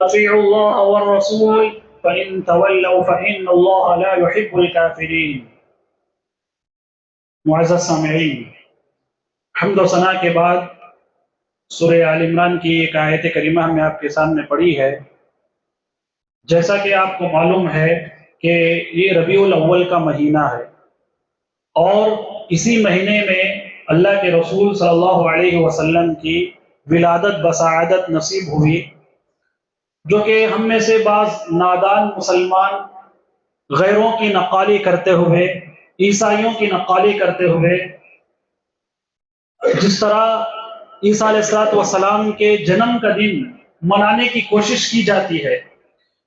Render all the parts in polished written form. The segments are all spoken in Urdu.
اطیعوا اللہ والرسول فإن تولوا فإن اللہ لا يحب الكافرین۔ معزز سامعین، حمد و ثنا کے بعد سورہ آل عمران کی ایک آیت کریمہ ہم نے آپ کے سامنے پڑھی ہے۔ جیسا کہ آپ کو معلوم ہے کہ یہ ربیع الاول کا مہینہ ہے، اور اسی مہینے میں اللہ کے رسول صلی اللہ علیہ وسلم کی ولادت بسعادت نصیب ہوئی، جو کہ ہم میں سے بعض نادان مسلمان غیروں کی نقالی کرتے ہوئے، عیسائیوں کی نقالی کرتے ہوئے، جس طرح عیسیٰ علیہ السلام کے جنم کا دن منانے کی کوشش کی جاتی ہے،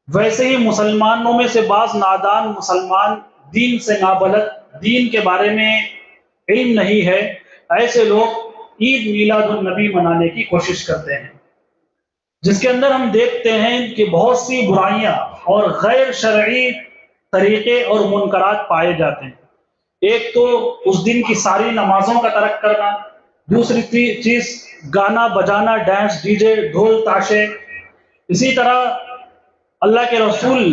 ویسے ہی مسلمانوں میں سے بعض نادان مسلمان دین سے نابلد، دین کے بارے میں علم نہیں ہے، ایسے لوگ عید میلاد النبی منانے کی کوشش کرتے ہیں، جس کے اندر ہم دیکھتے ہیں کہ بہت سی برائیاں اور غیر شرعی طریقے اور منکرات پائے جاتے ہیں۔ ایک تو اس دن کی ساری نمازوں کا ترک کرنا، دوسری چیز گانا بجانا، ڈانس، ڈی جے، ڈھول تاشے، اسی طرح اللہ کے رسول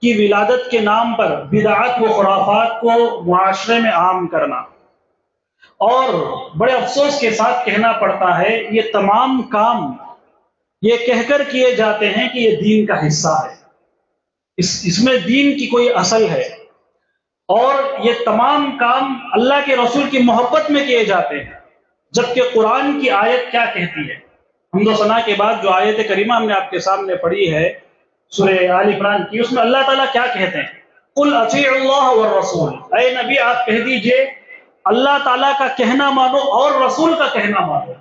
کی ولادت کے نام پر بدعات و خرافات کو معاشرے میں عام کرنا۔ اور بڑے افسوس کے ساتھ کہنا پڑتا ہے، یہ تمام کام یہ کہہ کر کیے جاتے ہیں کہ یہ دین کا حصہ ہے، اس میں دین کی کوئی اصل ہے، اور یہ تمام کام اللہ کے رسول کی محبت میں کیے جاتے ہیں، جبکہ قرآن کی آیت کیا کہتی ہے؟ حمد و ثنا کے بعد جو آیت کریمہ ہم نے آپ کے سامنے پڑھی ہے سورہ آل عمران کی، اس میں اللہ تعالیٰ کیا کہتے ہیں؟ قل اطیعوا اللہ والرسول، اے نبی آپ کہہ دیجئے اللہ تعالیٰ کا کہنا مانو اور رسول کا کہنا مانو،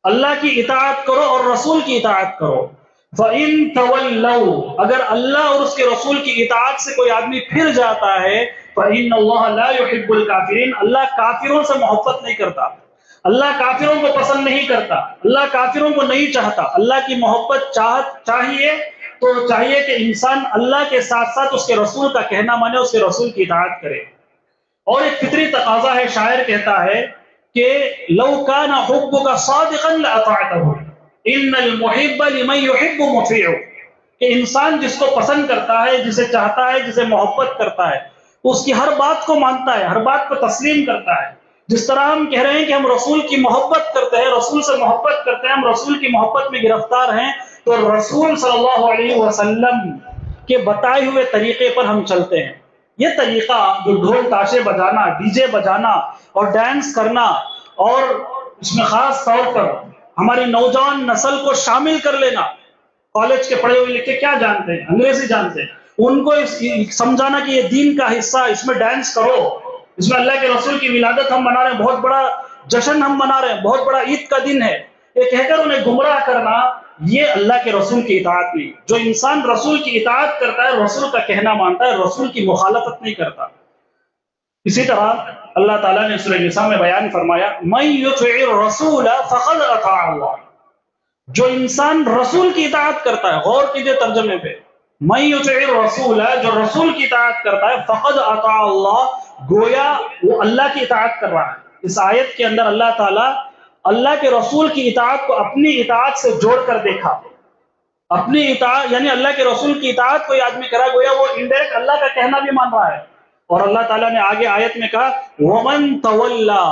اللہ کی اطاعت کرو اور رسول کی اطاعت کرو۔ فَإِن تَوَلَّوْا، اگر اللہ اور اس کے رسول کی اطاعت سے کوئی آدمی پھر جاتا ہے، فَإِنَّ اللَّهَ لَا يُحِبُّ الْكَافِرِينَ، اللہ کافروں سے محبت نہیں کرتا، اللہ کافروں کو پسند نہیں کرتا، اللہ کافروں کو نہیں چاہتا۔ اللہ کی محبت چاہیے تو چاہیے کہ انسان اللہ کے ساتھ ساتھ اس کے رسول کا کہنا مانے، اس کے رسول کی اطاعت کرے۔ اور ایک فطری تقاضا ہے، شاعر کہتا ہے کہ لو کان حبک صادقا لاطعته ان المحب لمن يحب مطیع، کہ انسان جس کو پسند کرتا ہے، جسے چاہتا ہے، جسے محبت کرتا ہے، اس کی ہر بات کو مانتا ہے، ہر بات کو تسلیم کرتا ہے۔ جس طرح ہم کہہ رہے ہیں کہ ہم رسول کی محبت کرتے ہیں، رسول سے محبت کرتے ہیں، ہم رسول کی محبت میں گرفتار ہیں، تو رسول صلی اللہ علیہ وسلم کے بتائے ہوئے طریقے پر ہم چلتے ہیں۔ یہ طریقہ جو ڈھول تاشے بجانا، ڈی جے بجانا اور ڈانس کرنا، اور اس میں خاص طور پر ہماری نوجوان نسل کو شامل کر لینا، کالج کے پڑھے ہوئے لکھے کیا جانتے ہیں؟ انگریزی جانتے ہیں، ان کو سمجھانا کہ یہ دین کا حصہ، اس میں ڈانس کرو، اس میں اللہ کے رسول کی ولادت ہم منا رہے ہیں، بہت بڑا جشن ہم منا رہے ہیں، بہت بڑا عید کا دن ہے، یہ کہہ کر انہیں گمراہ کرنا، یہ اللہ کے رسول کی اطاعت نہیں۔ جو انسان رسول کی اطاعت کرتا ہے، رسول کا کہنا مانتا ہے، رسول کی مخالفت نہیں کرتا۔ اسی طرح اللہ تعالیٰ نے سورہ نساء میں بیان فرمایا، مَن یُطِعِ الرَّسُولَ فَقَدْ أَطَاعَ اللَّهَ، جو انسان رسول کی اطاعت کرتا ہے، غور کیجئے ترجمے پہ، مَن یُطِعِ الرَّسُولَ، جو رسول کی اطاعت کرتا ہے، فَقَدْ أَطَاعَ اللَّهَ، گویا وہ اللہ کی اطاعت کر رہا ہے۔ اس آیت کے اندر اللہ تعالیٰ اللہ کے رسول کی اطاعت کو اپنی اطاعت سے جوڑ کر دیکھا۔ اپنی اطاعت یعنی اللہ کے رسول کی اطاعت کوئی آدمی کرا، گویا وہ انڈائریکٹ اللہ کا کہنا بھی مان رہا ہے۔ اور اللہ تعالیٰ نے آگے آیت میں کہا وَمَن تَوَلَّا،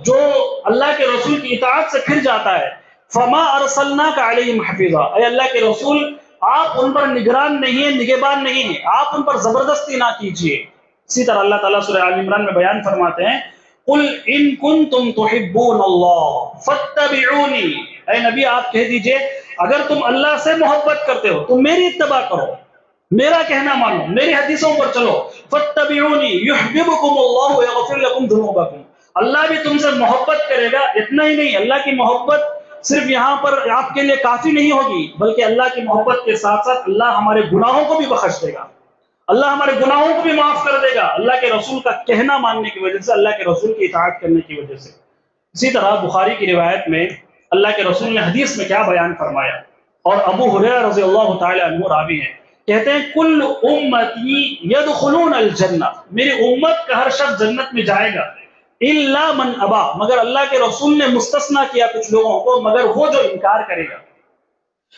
جو اللہ کے رسول کی اطاعت سے پھر جاتا ہے، فَمَا أَرْسَلْنَاكَ عَلَيْهِمْ حَفِيظًا، اے اللہ کے رسول آپ ان پر نگران نہیں ہیں، نگہبان نہیں ہیں، آپ ان پر زبردستی نہ کیجیے۔ اسی طرح اللہ تعالیٰ سورہ آل عمران میں بیان فرماتے ہیں، قُلْ إِن كُنتُمْ تُحِبُّونَ اللَّهَ فَاتَّبِعُونِي، اے نبی آپ کہہ دیجئے اگر تم اللہ سے محبت کرتے ہو تم میری اتباع کرو، میرا کہنا مانو، میری حدیثوں پر چلو، فَاتَّبِعُونِي يُحْبِبُكُمُ اللَّهُ وَيَغْفِرْ لَكُمْ ذُنُوبَكُمْ، اللہ بھی تم سے محبت کرے گا۔ اتنا ہی نہیں، اللہ کی محبت صرف یہاں پر آپ کے لیے کافی نہیں ہوگی، بلکہ اللہ کی محبت کے ساتھ ساتھ اللہ ہمارے گناہوں کو بھی بخش دے گا، اللہ ہمارے گناہوں کو بھی معاف کر دے گا، اللہ کے رسول کا کہنا ماننے کی وجہ سے، اللہ کے رسول کی اطاعت کرنے کی وجہ سے۔ اسی طرح بخاری کی روایت میں اللہ کے رسول نے حدیث میں کیا بیان فرمایا، اور ابو ہریرہ رضی اللہ تعالی عنہ راوی ہیں، کہتے ہیں کل امتی یدخلون الجنہ، میری امت کا ہر شخص جنت میں جائے گا، الا من ابا، مگر اللہ کے رسول نے مستثنا کیا کچھ لوگوں کو، مگر وہ جو انکار کرے گا۔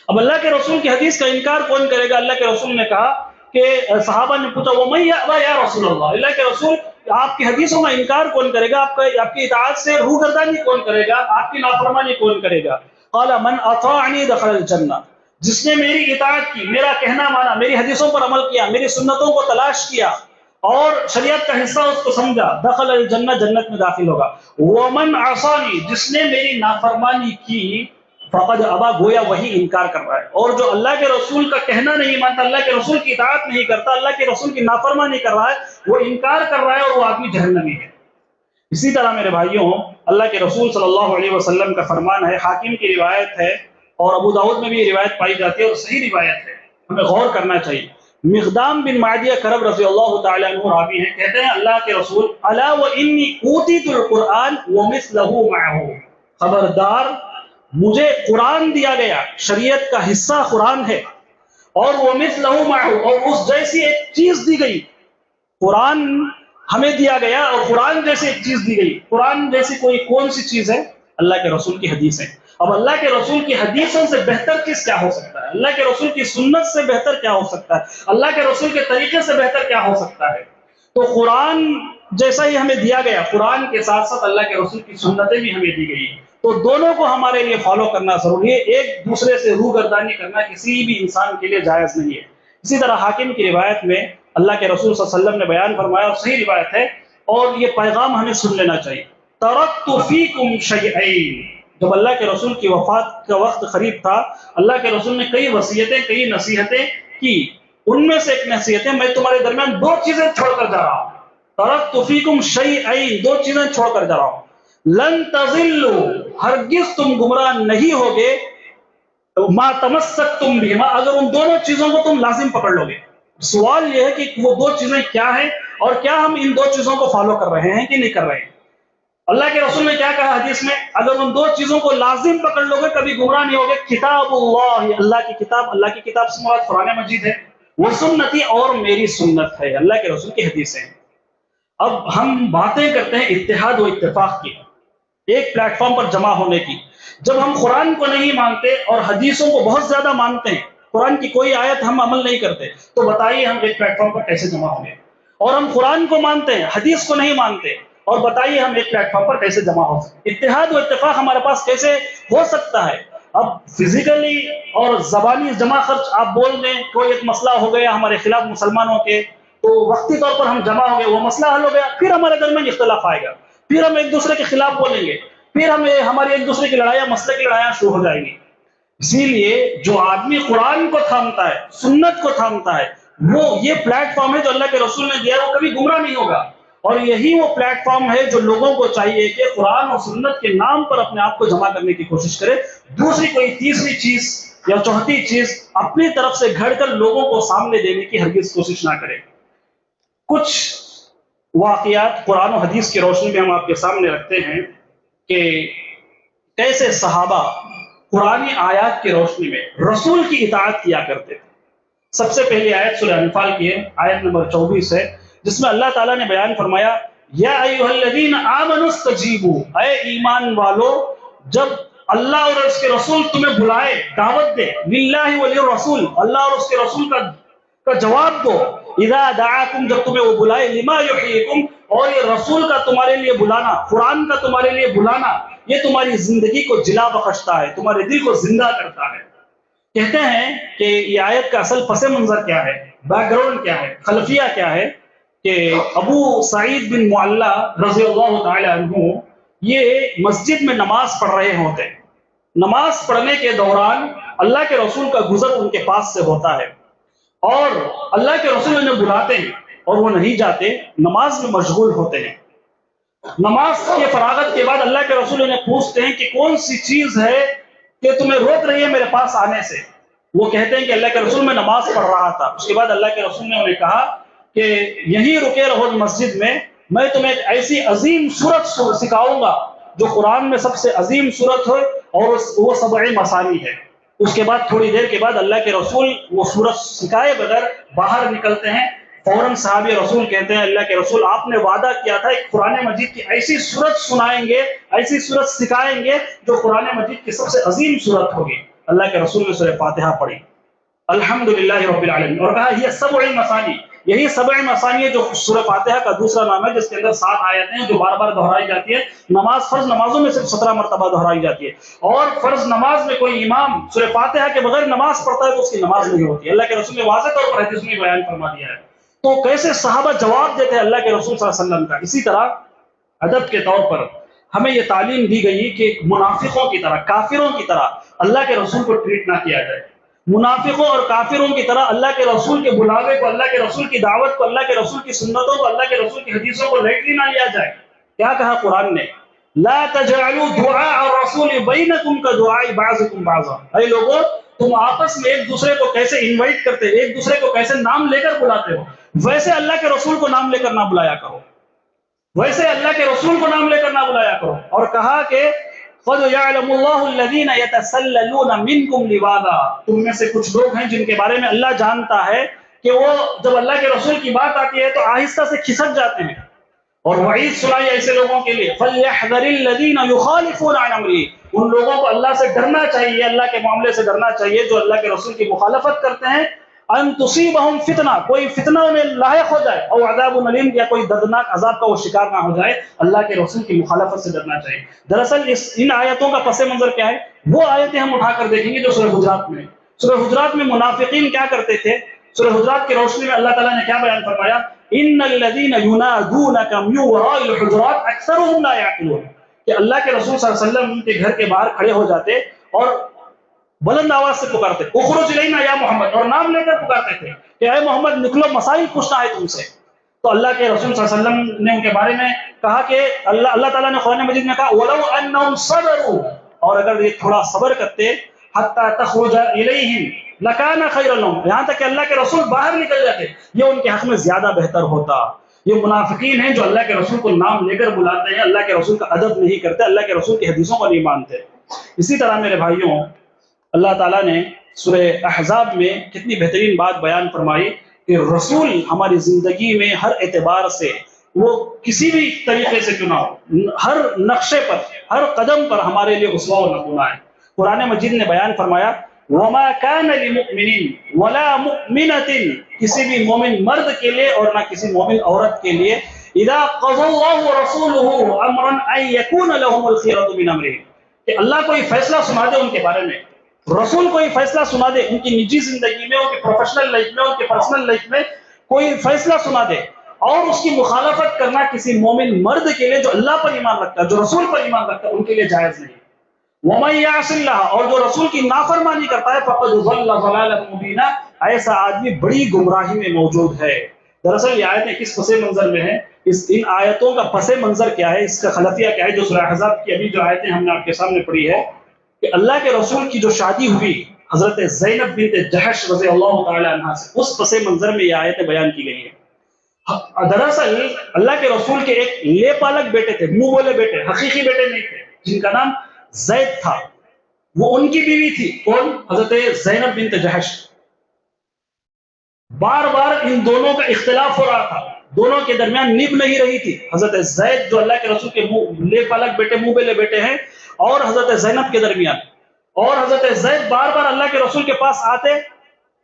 اب اللہ کے رسول کی حدیث کا انکار کون کرے گا؟ اللہ کے رسول نے کہا کہ صحابہ نے پوچھا وَمَن يَأْبَى يَا رسول اللہ، اللہ کے رسول آپ کی حدیثوں کا انکار کون کرے گا؟ آپ کی اطاعت سے روگردانی کون کرے گا؟ آپ کی نافرمانی کون کرے گا؟ قال من اطاعنی دخل الجنہ، جس نے میری اطاعت کی، میرا کہنا مانا، میری حدیثوں پر عمل کیا، میری سنتوں کو تلاش کیا اور شریعت کا حصہ اس کو سمجھا، دخل الجنہ، جنت میں داخل ہوگا۔ ومن عصانی، جس نے میری نافرمانی کی، فقد ابا، گویا وہی انکار کر رہا ہے، اور جو اللہ کے رسول کا کہنا نہیں مانتا، اللہ کے رسول کی اطاعت نہیں کرتا، اللہ کے رسول کی نافرمانی کر رہا ہے، وہ انکار کر رہا ہے اور وہ آدمی جہنمی ہے۔ اسی طرح میرے بھائیوں، اللہ کے رسول صلی اللہ علیہ وسلم کا فرمان ہے، حاکم کی روایت ہے اور ابو داؤد میں بھی یہ روایت پائی جاتی ہے اور صحیح روایت ہے، ہمیں غور کرنا چاہیے۔ مقدام بن معدیہ کرب رضی اللہ تعالی عنہ راوی ہیں، کہتے ہیں اللہ کے رسول الا وانی اوتیت القرآن ومثلہ معہ، خبردار مجھے قرآن دیا گیا، شریعت کا حصہ قرآن ہے، اور ومثلہ معہ، اور اس جیسی ایک چیز دی گئی۔ قرآن ہمیں دیا گیا اور قرآن جیسے ایک چیز دی گئی۔ قرآن جیسی کوئی کون سی چیز ہے؟ اللہ کے رسول کی حدیث ہے۔ اب اللہ کے رسول کی حدیثوں سے بہتر چیز کیا ہو سکتا ہے؟ اللہ کے رسول کی سنت سے بہتر کیا ہو سکتا ہے؟ اللہ کے رسول کے طریقے سے بہتر کیا ہو سکتا ہے؟ تو قرآن جیسا ہی ہمیں دیا گیا، قرآن کے ساتھ ساتھ اللہ کے رسول کی سنتیں بھی ہمیں دی گئی، تو دونوں کو ہمارے لیے فالو کرنا ضروری ہے۔ ایک دوسرے سے روگردانی کرنا کسی بھی انسان کے لیے جائز نہیں ہے۔ اسی طرح حاکم کی روایت میں اللہ کے رسول صلی اللہ علیہ وسلم نے بیان فرمایا، اور صحیح روایت ہے، اور یہ پیغام ہمیں سن لینا چاہیے، ترکت فیکم شیئین، جب اللہ کے رسول کی وفات کا وقت قریب تھا، اللہ کے رسول نے کئی وصیتیں، کئی نصیحتیں کی، ان میں سے ایک نصیحت ہے، میں تمہارے درمیان دو چیزیں چھوڑ کر جا رہا ہوں، ترکت فیکم شیئین، دو چیزیں چھوڑ کر جا رہا ہوں، لن تضلوا، ہرگز تم گمراہ نہیں ہوگے، ما تمسکتم بہما، اگر ان دونوں چیزوں کو تم لازم پکڑ لو گے۔ سوال یہ ہے کہ وہ دو چیزیں کیا ہیں، اور کیا ہم ان دو چیزوں کو فالو کر رہے ہیں کہ نہیں کر رہے ہیں؟ اللہ کے رسول نے کیا کہا حدیث میں؟ اگر ان دو چیزوں کو لازم پکڑ لو گے کبھی گمراہ نہیں ہوگے، کتاب اللہ، اللہ کی کتاب، اللہ کی کتاب سے مراد قرآن مجید ہے، وہ سنتی، اور میری سنت ہے، اللہ کے رسول کی حدیثیں۔ اب ہم باتیں کرتے ہیں اتحاد و اتفاق کی، ایک پلیٹ فارم پر جمع ہونے کی۔ جب ہم قرآن کو نہیں مانتے اور حدیثوں کو بہت زیادہ مانتے ہیں، قرآن کی کوئی آیت ہم عمل نہیں کرتے، تو بتائیے ہم ایک پلیٹ فارم پر کیسے جمع ہوں گے؟ اور ہم قرآن کو مانتے ہیں، حدیث کو نہیں مانتے، اور بتائیے ہم ایک پلیٹ فارم پر کیسے جمع ہو سکتے؟ اتحاد و اتفاق ہمارے پاس کیسے ہو سکتا ہے؟ اب فزیکلی اور زبانی جمع خرچ آپ بول دیں، کوئی ایک مسئلہ ہو گیا ہمارے خلاف مسلمانوں کے، تو وقتی طور پر ہم جمع ہو گئے، وہ مسئلہ حل ہو گیا، پھر ہمارے درمیان اختلاف آئے گا، پھر ہم ایک دوسرے کے خلاف بولیں گے، پھر ہماری ایک دوسرے کی لڑائیاں، مسئلے کی لڑائیاں شروع ہو جائیں گی۔ اسی لیے جو آدمی قرآن کو تھامتا ہے، سنت کو تھامتا ہے، وہ یہ پلیٹ فارم ہے جو اللہ کے رسول نے دیا ہے، وہ کبھی گمراہ نہیں ہوگا۔ اور یہی وہ پلیٹ فارم ہے جو لوگوں کو چاہیے کہ قرآن اور سنت کے نام پر اپنے آپ کو جمع کرنے کی کوشش کرے، دوسری کوئی تیسری چیز یا چوتھی چیز اپنی طرف سے گھڑ کر لوگوں کو سامنے دینے کی ہرگز کوشش نہ کرے۔ کچھ واقعات قرآن و حدیث کی روشنی میں ہم آپ کے سامنے رکھتے ہیں کہ کیسے صحابہ قرآنی آیات کی روشنی میں رسول کی اطاعت کیا کرتے تھے۔ سب سے پہلی آیت سورہ انفال کی ہے، آیت نمبر 24 ہے، جس میں اللہ تعالیٰ نے بیان فرمایا، یا ایھا الذین آمنوا استجیبوا، اے ایمان والو، جب اللہ اور اس کے رسول تمہیں بلائے، دعوت دے، للہ وللرسول، اللہ اور اس کے رسول کا جواب دو، اذا دعاکم، جب تمہیں وہ بلائے، لما یحییکم، اور یہ رسول کا تمہارے لیے بلانا، قرآن کا تمہارے لیے بلانا، یہ تمہاری زندگی کو جلا بخشتا ہے، تمہارے دل کو زندہ کرتا ہے۔ کہتے ہیں کہ یہ آیت کا اصل پس منظر کیا ہے، بیک گراؤنڈ کیا ہے، خلفیہ کیا ہے، کہ ابو سعید بن معلہ رضی اللہ تعالی عنہ یہ مسجد میں نماز پڑھ رہے ہوتے ہیں، نماز پڑھنے کے دوران اللہ کے رسول کا گزر ان کے پاس سے ہوتا ہے، اور اللہ کے رسول انہیں بلاتے ہیں اور وہ نہیں جاتے، نماز میں مشغول ہوتے ہیں۔ نماز کے فراغت کے بعد اللہ کے رسول انہیں پوچھتے ہیں کہ کون سی چیز ہے کہ تمہیں روک رہی ہے میرے پاس آنے سے؟ وہ کہتے ہیں کہ اللہ کے رسول میں نماز پڑھ رہا تھا۔ اس کے بعد اللہ کے رسول نے انہیں کہا کہ یہی رکے رہو مسجد میں تمہیں ایک ایسی عظیم سورت سکھاؤں گا جو قرآن میں سب سے عظیم سورت ہے، اور وہ سبع مثانی ہے۔ اس کے بعد تھوڑی دیر کے بعد اللہ کے رسول وہ سورت سکھائے بغیر باہر نکلتے ہیں، فوراً صحابی رسول کہتے ہیں، اللہ کے رسول آپ نے وعدہ کیا تھا ایک قرآن مجید کی ایسی سورت سنائیں گے، ایسی سورت سکھائیں گے جو قرآن مجید کی سب سے عظیم سورت ہوگی۔ اللہ کے رسول نے سورہ فاتحہ پڑھی، الحمدللہ رب العالمین، اور کہا یہ سبع مثانی، یہی سبع مثانی ہے جو سورہ فاتحہ کا دوسرا نام ہے، جس کے اندر 7 آیتیں ہیں جو بار بار دہرائی جاتی ہے۔ نماز، فرض نمازوں میں صرف 17 مرتبہ دہرائی جاتی ہے، اور فرض نماز میں کوئی امام سورہ فاتحہ کے بغیر نماز پڑھتا ہے تو اس کی نماز نہیں ہوتی۔ اللہ کے رسول نے واضح طور پر حدیث میں بیان فرما دیا ہے۔ تو کیسے صحابہ جواب دیتے ہیں اللہ کے رسول صلی اللہ علیہ وسلم کا۔ اسی طرح ادب کے طور پر ہمیں یہ تعلیم دی گئی کہ منافقوں کی طرح، کافروں کی طرح اللہ کے رسول کو ٹریٹ نہ کیا جائے۔ منافقوں اور کافروں کی طرح اللہ کے رسول کے بلاوے کو، اللہ کے رسول کی دعوت کو، اللہ کے رسول کی سنتوں کو، اللہ کے رسول کی حدیثوں کو لائٹلی نہ لیا جائے۔ کیا کہا قرآن نے؟ لا تجعلوا دعاء الرسول بینکم کدعاء بعضکم بعضا، اے لوگوں تم آپس میں ایک دوسرے کو کیسے انوائٹ کرتے، ایک دوسرے کو کیسے نام لے کر بلاتے ہو، ویسے اللہ کے رسول کو نام لے کر نہ بلایا کرو، ویسے اللہ کے رسول کو نام لے کر نہ بلایا کرو۔ اور کہا کہ قَدْ يَعْلَمُ اللَّهُ الَّذِينَ يَتَسَلَّلُونَ مِنْكُمْ لِوَاذًا، تم میں سے کچھ لوگ ہیں جن کے بارے میں اللہ جانتا ہے کہ وہ جب اللہ کے رسول کی بات آتی ہے تو آہستہ سے کھسک جاتے ہیں، اور وعید سنائی ایسے لوگوں کے لیے فَلْيَحْذَرِ الَّذِينَ يُخَالِفُونَ عَنْ أَمْرِهِ، ان لوگوں کو اللہ سے ڈرنا چاہیے، اللہ کے معاملے سے ڈرنا چاہیے جو اللہ کے رسول کی مخالفت کرتے ہیں، ان تصیبہم فتنہ، کوئی فتنہ انہیں لاحق ہو جائے، اور عذاب الیم، یا کوئی دردناک عذاب کا وہ شکار نہ ہو جائے۔ اللہ کے رسول کی مخالفت سے ڈرنا چاہیے۔ دراصل ان آیتوں کا پس منظر کیا ہے، وہ آیتیں ہم اٹھا کر دیکھیں گے جو سورہ حجرات میں، سورہ حجرات میں منافقین کیا کرتے تھے۔ سورہ حجرات کی روشنی میں اللہ تعالیٰ نے کیا بیان فرمایا؟ ان الذین ینادونک من وراء الحجرات اکثرهم لا یعقلون، کہ اللہ کے رسول صلی اللہ علیہ وسلم ان کے گھر کے باہر کھڑے ہو جاتے اور بلند آواز سے پکارتے، اخرج الینا یا محمد، اور نام لے کر پکارتے تھے کہ اے محمد نکلو، مسائل پوچھنا ہے تم سے۔ تو اللہ کے رسول صلی اللہ علیہ وسلم نے ان کے بارے میں کہا کہ اللہ تعالیٰ نے قرآن مجید میں کہا وَلَوْ أَنَّهُمْ صَبَرُوا، اور اگر یہ تھوڑا صبر کرتے حَتَّى تَخْرُجَ إِلَيْهِمْ لَكَانَ خَيْرًا لَهُمْ، یہاں تک کہ اللہ کے رسول باہر نکل جاتے، یہ ان کے حق میں زیادہ بہتر ہوتا۔ یہ منافقین ہیں جو اللہ کے رسول کو نام لے کر بلاتے ہیں، اللہ کے رسول کا ادب نہیں کرتے، اللہ کے رسول کی حدیثوں کو نہیں مانتے۔ اسی طرح میرے بھائیوں، اللہ تعالیٰ نے سورہ احزاب میں کتنی بہترین بات بیان فرمائی کہ رسول ہماری زندگی میں ہر اعتبار سے، وہ کسی بھی طریقے سے کیوں نہ ہو، ہر نقشے پر، ہر قدم پر ہمارے لیے اسوہ و نمونہ ہے۔ قرآن مجید نے بیان فرمایا وَمَا كَانَ لِمُؤْمِنٍ وَلَا مُؤْمِنَةٍ، کسی بھی مومن مرد کے لیے اور نہ کسی مومن عورت کے لیے، اِذَا قَضَى اللَّهُ وَرَسُولُهُ أَمْرًا أَن يَكُونَ لَهُمُ الْخِيَرَةُ مِنْ أَمْرِهِمْ، کہ اللہ کوئی فیصلہ سنا دے ان کے بارے میں، رسول کوئی فیصلہ سنا دے ان کی نجی زندگی میں، ان کی پروفیشنل لائف میں، ان کی پرسنل لائف میں کوئی فیصلہ سنا دے، اور اس کی مخالفت کرنا کسی مومن مرد کے لیے جو اللہ پر ایمان رکھتا ہے، جو رسول پر ایمان رکھتا ہے، ان کے لیے جائز نہیں۔ وَمَن يَعْصِ اللَّهَ، اور جو رسول کی نافرمانی کرتا ہے، فَقَدْ ضَلَّ ضَلَالًا مُبِينًا، ایسا آدمی بڑی گمراہی میں موجود ہے۔ دراصل یہ آیتیں کس پس منظر میں ہیں، ان آیتوں کا پس منظر کیا ہے، اس کا خلفیہ کیا ہے، جو سورہ احزاب کی ابھی جو آیتیں ہم نے آپ کے سامنے پڑھی ہے، کہ اللہ کے رسول کی جو شادی ہوئی حضرت زینب بنت جحش رضی اللہ تعالی عنہ سے، اس پس منظر میں یہ آیتیں بیان کی گئی ہیں۔ دراصل اللہ کے رسول کے ایک لے پالک بیٹے تھے، منہ بولے بیٹے، حقیقی بیٹے نہیں تھے، جن کا نام زید تھا، وہ ان کی بیوی تھی، کون؟ حضرت زینب بنت جحش۔ بار بار ان دونوں کا اختلاف ہو رہا تھا، دونوں کے درمیان نب نہیں رہی تھی۔ حضرت زید جو اللہ کے رسول کے لے پالک بیٹے، منہ بولے بیٹے ہیں، اور حضرت زینب کے درمیان، اور حضرت زید بار بار اللہ کے رسول کے پاس آتے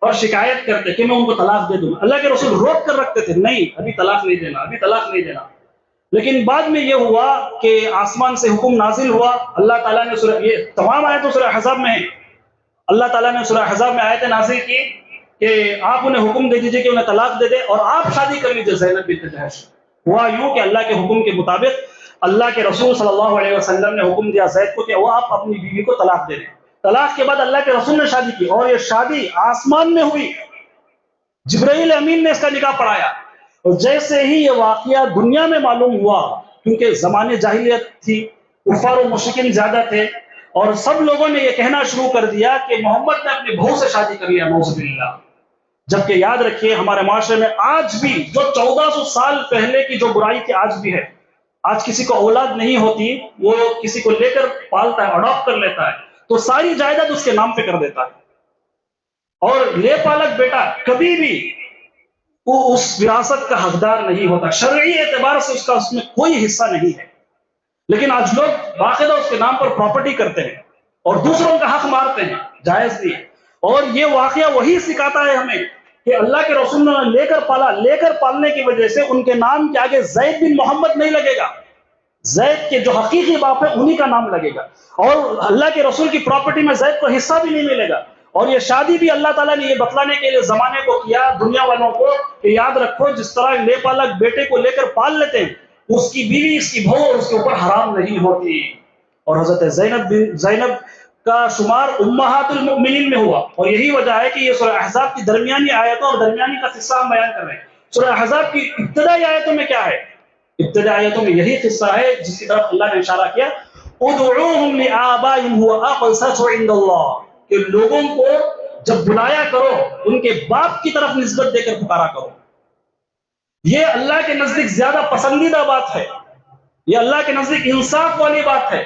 اور شکایت کرتے کہ میں ان کو طلاق دے دوں، اللہ کے رسول روک کر رکھتے تھے، نہیں ابھی طلاق نہیں دینا، ابھی طلاق نہیں دینا۔ لیکن بعد میں یہ ہوا کہ آسمان سے حکم نازل ہوا، اللہ تعالیٰ نے یہ تمام آیتیں سورہ احزاب میں ہیں، اللہ تعالیٰ نے سورہ احزاب میں آیتیں نازل کی کہ آپ انہیں حکم دے دیجئے کہ انہیں طلاق دے دے، اور آپ شادی کر لیجئے زینب بنت جحش۔ ہوا یوں کہ اللہ کے حکم کے مطابق اللہ کے رسول صلی اللہ علیہ وسلم نے حکم دیا زید کو کہ وہ آپ اپنی بیوی کو طلاق دے دیں۔ طلاق کے بعد اللہ کے رسول نے شادی کی، اور یہ شادی آسمان میں ہوئی، جبرائیل امین نے اس کا نکاح پڑھایا، اور جیسے ہی یہ واقعہ دنیا میں معلوم ہوا، کیونکہ زمانے جاہلیت تھی، کفار و مشرکین زیادہ تھے، اور سب لوگوں نے یہ کہنا شروع کر دیا کہ محمد نے اپنی بہو سے شادی کر لیا، نعوذ باللہ۔ جبکہ یاد رکھیے ہمارے معاشرے میں آج بھی جو 1400 سال پہلے کی جو برائی تھی آج بھی ہے۔ آج کسی کو اولاد نہیں ہوتی، وہ کسی کو لے کر پالتا ہے، اڈاپٹ کر لیتا ہے، تو ساری جائیداد اس کے نام پہ کر دیتا ہے، اور لے پالک بیٹا کبھی بھی وہ اس وراثت کا حقدار نہیں ہوتا، شرعی اعتبار سے اس میں کوئی حصہ نہیں ہے۔ لیکن آج لوگ باقاعدہ اس کے نام پر پراپرٹی کرتے ہیں، اور دوسروں کا حق مارتے ہیں، جائز نہیں ہے۔ اور یہ واقعہ وہی سکھاتا ہے ہمیں کہ اللہ کے رسول نے لے کر پالا، لے کر پالنے کی وجہ سے ان کے نام کے آگے زید بن محمد نہیں لگے گا، زید کے جو حقیقی باپ ہے انہی کا نام لگے گا، اور اللہ کے رسول کی پراپرٹی میں زید کو حصہ بھی نہیں ملے گا۔ اور یہ شادی بھی اللہ تعالیٰ نے یہ بتلانے کے لیے زمانے کو کیا، دنیا والوں کو، کہ یاد رکھو جس طرح لے پالک بیٹے کو لے کر پال لیتے ہیں، اس کی بیوی، اس کی بہو اور اس کے اوپر حرام نہیں ہوتی۔ اور حضرت زینب کا شمار امہات المؤمنین میں ہوا، اور یہی وجہ ہے کہ یہ سورہ احزاب کی درمیانی آیتوں اور درمیانی کا قصہ ہم بیان کر رہے ہیں۔ سورہ احزاب کی ابتدائی آیتوں میں کیا ہے؟ ابتدائی آیتوں میں یہی قصہ ہے جس کی طرف اللہ نے اشارہ کیا، ادعوہم لآبائہم هو اقسط عند اللہ، کہ لوگوں کو جب بلایا کرو ان کے باپ کی طرف نسبت دے کر پکارا کرو۔ یہ اللہ کے نزدیک زیادہ پسندیدہ بات ہے، یہ اللہ کے نزدیک انصاف والی بات ہے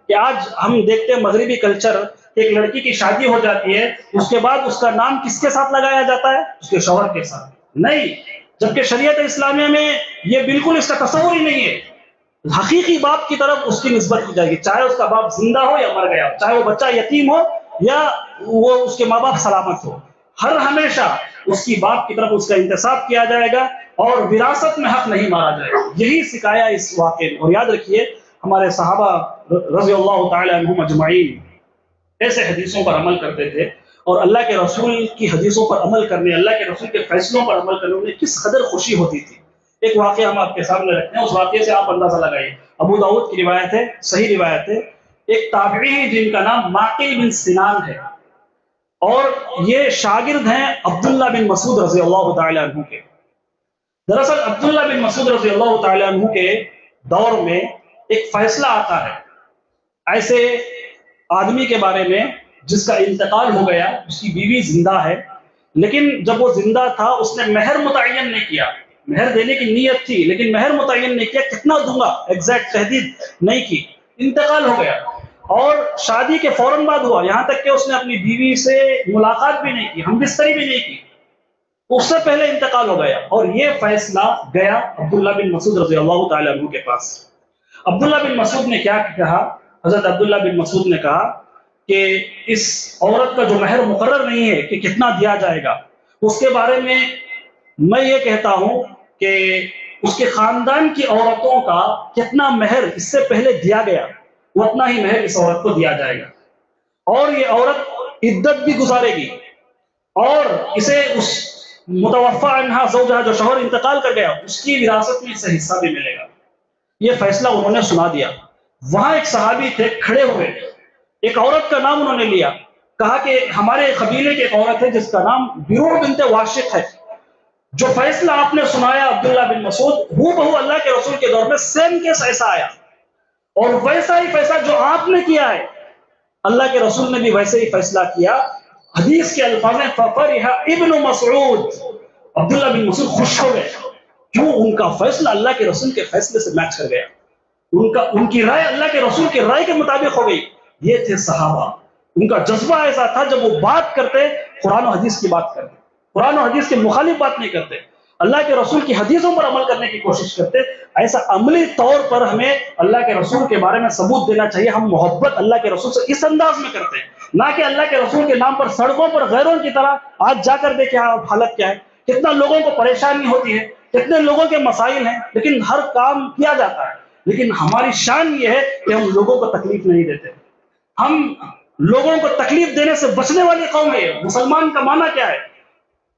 کہ آج ہم دیکھتے ہیں مغربی کلچر، ایک لڑکی کی شادی ہو جاتی ہے، اس کے بعد اس کا نام کس کے ساتھ لگایا جاتا ہے؟ اس کے شوہر کے ساتھ نہیں، جبکہ شریعت اسلامیہ میں یہ بالکل اس کا تصور ہی نہیں ہے۔ حقیقی باپ کی طرف اس کی نسبت کی جائے گی، چاہے اس کا باپ زندہ ہو یا مر گیا ہو، چاہے وہ بچہ یتیم ہو یا وہ اس کے ماں باپ سلامت ہو، ہر ہمیشہ اس کی باپ کی طرف اس کا انتصاب کیا جائے گا اور وراثت میں حق نہیں مارا جائے گا۔ یہی سکھایا اس واقعے میں۔ اور یاد رکھیے ہمارے صحابہ رضی اللہ تعالی عنہم اجمعین ایسے حدیثوں پر عمل کرتے تھے، اور اللہ کے رسول کی حدیثوں پر عمل کرنے، اللہ کے رسول کے فیصلوں پر عمل کرنے انہیں کس قدر خوشی ہوتی تھی۔ ایک واقعہ ہم آپ کے سامنے رکھتے ہیں، اس واقعے سے آپ اندازہ لگائیے۔ ابو داؤد کی روایت ہے، صحیح روایت ہے، ایک تابعی ہے جن کا نام معقل بن سنان ہے، اور یہ شاگرد ہیں عبداللہ بن مسعود رضی اللہ تعالی عنہ کے۔ دراصل عبداللہ بن مسعود رضی اللہ تعالی عنہ کے دور میں ایک فیصلہ آتا ہے ایسے آدمی کے بارے میں جس کا انتقال ہو گیا، اس کی بیوی زندہ ہے، لیکن جب وہ زندہ تھا اس نے مہر متعین نہیں کیا، مہر دینے کی نیت تھی لیکن مہر متعین نہیں کیا، کتنا دوں گا ایگزیکٹ تحدید نہیں کی، انتقال ہو گیا، اور شادی کے فوراً بعد ہوا، یہاں تک کہ اس نے اپنی بیوی سے ملاقات بھی نہیں کی، ہم بستری بھی نہیں کی، اس سے پہلے انتقال ہو گیا۔ اور یہ فیصلہ گیا عبداللہ بن مسعود رضی اللہ تعالی عنہ کے پاس۔ عبداللہ بن مسعود نے کیا کہا؟ حضرت عبداللہ بن مسعود نے کہا کہ اس عورت کا جو مہر مقرر نہیں ہے کہ کتنا دیا جائے گا، اس کے بارے میں یہ کہتا ہوں کہ اس کے خاندان کی عورتوں کا کتنا مہر اس سے پہلے دیا گیا، وہ اتنا ہی مہر اس عورت کو دیا جائے گا، اور یہ عورت عدت بھی گزارے گی، اور اسے اس متوفی عنہا زوجہ جو شوہر انتقال کر گیا اس کی وراثت میں اسے حصہ بھی ملے گا۔ یہ فیصلہ انہوں نے سنا دیا۔ وہاں ایک صحابی تھے کھڑے ہوئے، ایک عورت کا نام انہوں نے لیا، کہا کہ ہمارے قبیلے کی ایک عورت ہے جس کا نام بیروع بنت واشق ہے، جو فیصلہ آپ نے سنایا عبداللہ بن مسعود، ہو بہو اللہ کے رسول کے دور میں سیم کیس ایسا آیا، اور ویسا ہی فیصلہ جو آپ نے کیا ہے اللہ کے رسول نے بھی ویسے ہی فیصلہ کیا۔ حدیث کے الفاظ ہیں فَفَرِحَ ابن مسعود، عبداللہ بن مسعود خوش ہو گئے، کیوں؟ ان کا فیصلہ اللہ کے رسول کے فیصلے سے میچ کر گیا، ان کی رائے اللہ کے رسول کی رائے کے مطابق ہو گئی۔ یہ تھے صحابہ، ان کا جذبہ ایسا تھا جب وہ بات کرتے قرآن و حدیث کی بات کرتے، قرآن و حدیث کے مخالف بات نہیں کرتے، اللہ کے رسول کی حدیثوں پر عمل کرنے کی کوشش کرتے۔ ایسا عملی طور پر ہمیں اللہ کے رسول کے بارے میں ثبوت دینا چاہیے۔ ہم محبت اللہ کے رسول سے اس انداز میں کرتے ہیں، نہ کہ اللہ کے رسول کے نام پر سڑکوں پر غیروں کی طرح آج جا کر دیکھیں حالت کیا ہے، کتنا لوگوں کو پریشانی ہوتی ہے، کتنے لوگوں کے مسائل ہیں، لیکن ہر کام کیا جاتا ہے، لیکن ہماری شان یہ ہے کہ ہم لوگوں کو تکلیف نہیں دیتے، ہم لوگوں کو تکلیف دینے سے بچنے والی قوم ہے۔ مسلمان کا معنی کیا ہے؟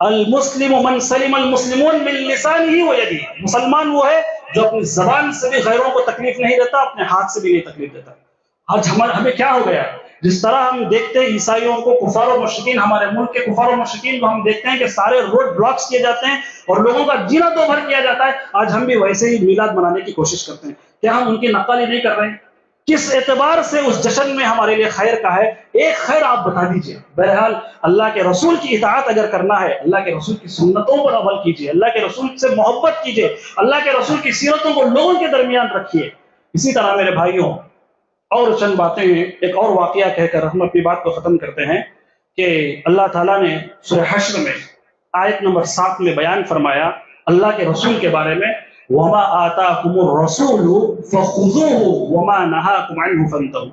المسلم من سلم المسلمون من لسانه ويده، مسلمان وہ ہے جو اپنی زبان سے بھی غیروں کو تکلیف نہیں دیتا، اپنے ہاتھ سے بھی نہیں تکلیف دیتا۔ آج ہمیں کیا ہو گیا؟ جس طرح ہم دیکھتے ہیں عیسائیوں کو، کفار و مشرکین، ہمارے ملک کے کفار و مشرکین کو ہم دیکھتے ہیں کہ سارے روڈ بلاکس کیے جاتے ہیں اور لوگوں کا جینا دو بھر کیا جاتا ہے، آج ہم بھی ویسے ہی میلاد منانے کی کوشش کرتے ہیں۔ کیا ہم ان کی نقالی نہیں کر رہے ہیں؟ کس اعتبار سے اس جشن میں ہمارے لیے خیر کا ہے؟ ایک خیر آپ بتا دیجئے۔ بہرحال اللہ کے رسول کی اطاعت اگر کرنا ہے، اللہ کے رسول کی سنتوں پر عمل کیجئے، اللہ کے رسول سے محبت کیجئے، اللہ کے رسول کی سیرتوں کو لوگوں کے درمیان رکھیے۔ اسی طرح میرے بھائیوں اور چند باتیں ہیں، ایک اور واقعہ کہہ کر ہم اپنی بات کو ختم کرتے ہیں کہ اللہ تعالیٰ نے سورہ حشر میں آیت نمبر 7 میں بیان فرمایا اللہ کے رسول کے بارے میں، وَمَا آتَاكُمُ الرَّسُولُ فَخُذُوهُ وَمَا نَهَاكُمْ عَنْهُ فَانْتَهُوا،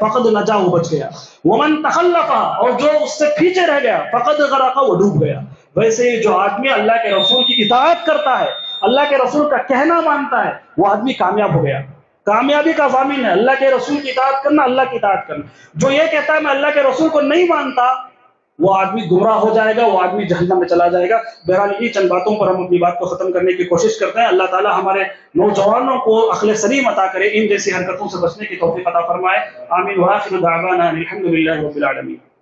فقد نجا وہ بچ گیا، ومن تخلف اور جو اس سے پیچھے رہ گیا فقد غرق وہ ڈوب گیا۔ ویسے ہی جو آدمی اللہ کے رسول کی اطاعت کرتا ہے، اللہ کے رسول کا کہنا مانتا ہے، وہ آدمی کامیاب ہو گیا، کامیابی کا ضامن ہے۔ اللہ کے رسول کی اطاعت کرنا، اللہ کی اطاعت کرنا۔ جو یہ کہتا ہے میں اللہ کے رسول کو نہیں مانتا، وہ آدمی گمراہ ہو جائے گا، وہ آدمی جہنم میں چلا جائے گا۔ بہرحال انہی چند باتوں پر ہم اپنی بات کو ختم کرنے کی کوشش کرتے ہیں۔ اللہ تعالی ہمارے نوجوانوں کو عقل سلیم عطا کرے، ان جیسی حرکتوں سے بچنے کی توفیق عطا فرمائے۔ آمین۔ وآخر دعوانا الحمد للہ رب العالمین۔